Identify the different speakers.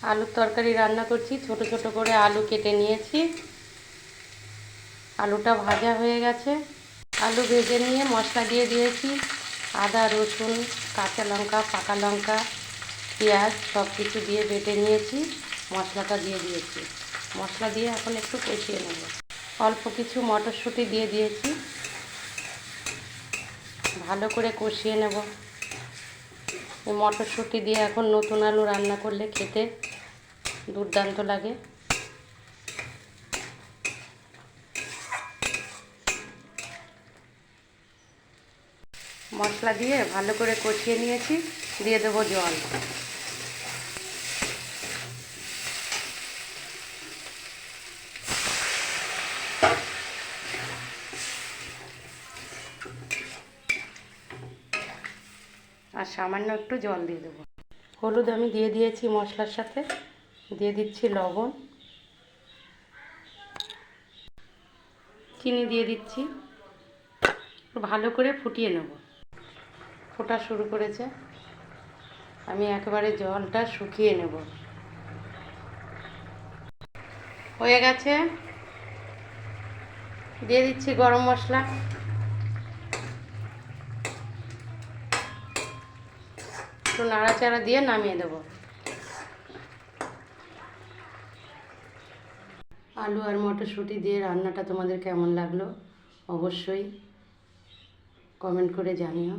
Speaker 1: আলুর তরকারি রান্না করছি। ছোট ছোট করে আলু কেটে নিয়েছি। আলুটা ভাজা হয়ে গেছে। আলু ভেজে নিয়ে মশলা দিয়ে দিয়েছি। আদা, রসুন, কাঁচা লঙ্কা, পাকা লঙ্কা, পেঁয়াজ সব কিছু দিয়ে বেটে নিয়েছি। মশলাটা দিয়ে দিয়েছি। মশলা দিয়ে এখন একটু কষিয়ে নেব। অল্প কিছু মটরশুঁটি দিয়ে দিয়েছি। ভালো করে কষিয়ে নেব। এই মটরশুঁটি দিয়ে এখন নতুন আলু রান্না করলে খেতে দুর্দান্ত লাগে। মশলা দিয়ে ভালো করে কষিয়ে নিয়েছি। দিয়ে দেবো জল। আর সামান্য একটু জল দিয়ে দেবো। হলুদ আমি দিয়ে দিয়েছি মশলার সাথে। দিয়ে দিচ্ছি লবণ, চিনি দিয়ে দিচ্ছি। ভালো করে ফুটিয়ে নেব। ফোটা শুরু করেছে। আমি একেবারে জলটা শুকিয়ে নেব। হয়ে গেছে। দিয়ে দিচ্ছি গরম মশলা। একটু নাড়াচাড়া দিয়ে নামিয়ে দেব। আলু আর মটরশুঁটি দিয়ে রান্নাটা তোমাদের কেমন লাগলো অবশ্যই কমেন্ট করে জানিও।